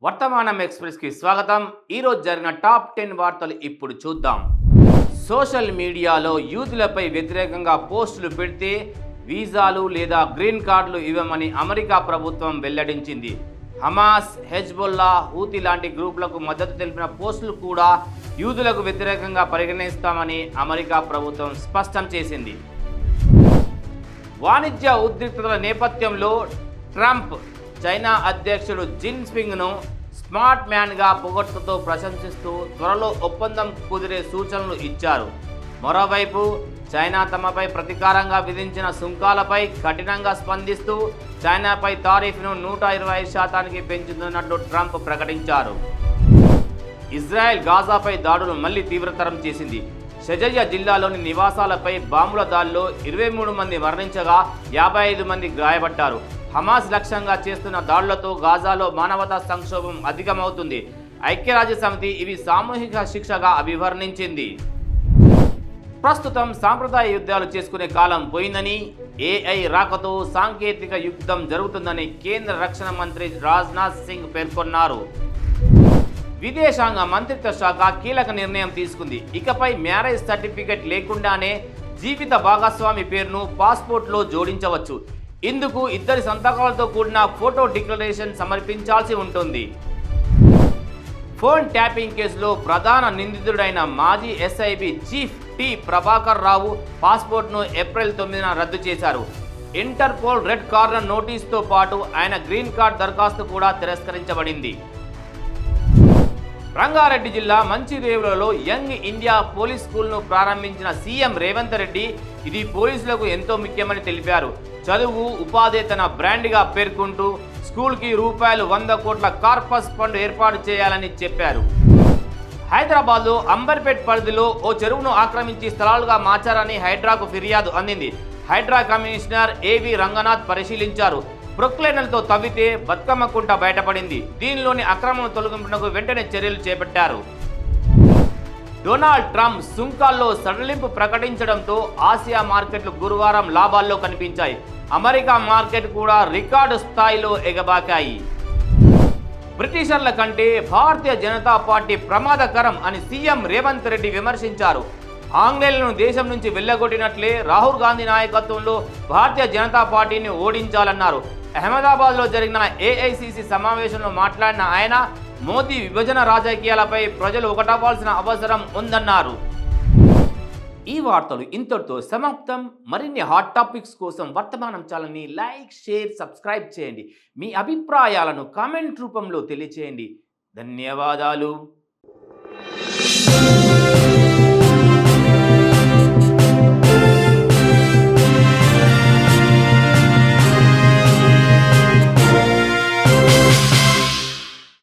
వర్తమానం ఎక్స్‌ప్రెస్‌కి స్వాగతం. ఈరోజు జరిగిన టాప్ 10 వార్తలు ఇప్పుడు చూద్దాం. సోషల్ మీడియాలో యూదులపై వ్యతిరేకంగా పోస్టులు పెడితే వీసాలు లేదా గ్రీన్ కార్డులు ఇవ్వమని అమెరికా ప్రభుత్వం వెల్లడించింది. హమాస్, హెజ్బొల్లా, హూతీ లాంటి గ్రూపులకు మద్దతు తెలిపిన పోస్టులు కూడా యూదులకు వ్యతిరేకంగా పరిగణిస్తామని అమెరికా ప్రభుత్వం స్పష్టం చేసింది. వాణిజ్య ఉద్రిక్తతల నేపథ్యంలో ట్రంప్ చైనా అధ్యక్షుడు జిన్పింగ్ను స్మార్ట్ మ్యాన్గా పొగడ్తతో ప్రశంసిస్తూ త్వరలో ఒప్పందం కుదిరే సూచనలు ఇచ్చారు. మరోవైపు చైనా తమపై ప్రతీకారంగా విధించిన సుంకాలపై కఠినంగా స్పందిస్తూ చైనాపై టారిఫ్ను 125% పెంచుతున్నట్లు ట్రంప్ ప్రకటించారు. ఇజ్రాయెల్ గాజాపై దాడులు మళ్లీ తీవ్రతరం చేసింది. షజయ్య జిల్లాలోని నివాసాలపై బాంబుల దాడిలో 23 మంది మరణించగా 55 మంది గాయపడ్డారు. హమాస్ లక్ష్యంగా చేస్తున్న దాడులతో గాజాలో మానవతా సంక్షోభం అధికమవుతుంది. ఐక్యరాజ్యసమితి ఇవి సామూహిక శిక్షగా అభివర్ణించింది. ప్రస్తుతం సాంప్రదాయ యుద్ధాలు చేసుకునే కాలం పోయిందని, ఏఐ రాకతో సాంకేతిక యుద్ధం జరుగుతుందని కేంద్ర రక్షణ మంత్రి రాజ్నాథ్ సింగ్ పేర్కొన్నారు. విదేశాంగ మంత్రిత్వ శాఖ కీలక నిర్ణయం తీసుకుంది. ఇకపై మ్యారేజ్ సర్టిఫికెట్ లేకుండానే జీవిత భాగస్వామి పేరును పాస్పోర్ట్లో జోడించవచ్చు. ఇందుకు ఇద్దరి సంతకాలతో కూడిన ఫోటో డిక్లరేషన్ సమర్పించాల్సి ఉంటుంది. ఫోన్ ట్యాపింగ్ కేసులో ప్రధాన నిందితుడైన మాజీ SIB chief T Prabhakar Rao పాస్పోర్ట్ను April 9న రద్దు చేశారు. ఇంటర్పోల్ రెడ్ కార్నర్ నోటీసుతో పాటు ఆయన గ్రీన్ కార్డ్ దరఖాస్తు కూడా తిరస్కరించబడింది. రంగారెడ్డి జిల్లా మంచిరేవులలో యంగ్ ఇండియా పోలీస్ స్కూల్ను ప్రారంభించిన సీఎం రేవంత్ రెడ్డి ఇది పోలీసులకు ఎంతో ముఖ్యమని తెలిపారు. చదువు, ఉపాధి తన బ్రాండ్గా పేర్కొంటూ స్కూల్కి ₹100 కోట్ల కార్పస్ ఫండ్ ఏర్పాటు చేయాలని చెప్పారు. హైదరాబాద్లో అంబర్పేట్ పరిధిలో ఓ చెరువును ఆక్రమించి స్థలాలుగా మార్చారని హైడ్రాకు ఫిర్యాదు అందింది. హైడ్రా కమిషనర్ ఏవి రంగనాథ్ పరిశీలించారు. ప్రొక్లైనర్తో తవ్వితే బతుకమ్మ కుంట బయటపడింది. దీనిలోని అక్రమం తొలగింపునకు వెంటనే చర్యలు చేపట్టారు. డొనాల్డ్ ట్రంప్ సుంకాల్లో సడలింపు ప్రకటించడంతో ఆసియా మార్కెట్లు గురువారం లాభాల్లో కనిపించాయి. అమెరికా మార్కెట్ కూడా రికార్డు స్థాయిలో ఎగబాకాయి. బ్రిటిషర్ల కంటే భారతీయ జనతా పార్టీ ప్రమాదకరం అని సీఎం రేవంత్ రెడ్డి విమర్శించారు. ఆంగ్లేయులను దేశం నుంచి వెళ్ళగొట్టినట్లే రాహుల్ గాంధీ నాయకత్వంలో భారతీయ జనతా పార్టీని ఓడించాలన్నారు. అహ్మదాబాద్లో జరిగిన ఏఐసిసి సమావేశంలో మాట్లాడిన ఆయన మోదీ విభజన రాజకీయాలపై ప్రజలు ఒకటవ్వాల్సిన అవసరం ఉందన్నారు. ఈ వార్తలు ఇంతటితో సమాప్తం. మరిన్ని హాట్ టాపిక్స్ కోసం వర్తమానం ఛానల్ని లైక్, షేర్, సబ్స్క్రైబ్ చేయండి. మీ అభిప్రాయాలను కామెంట్ రూపంలో తెలియచేయండి. ధన్యవాదాలు.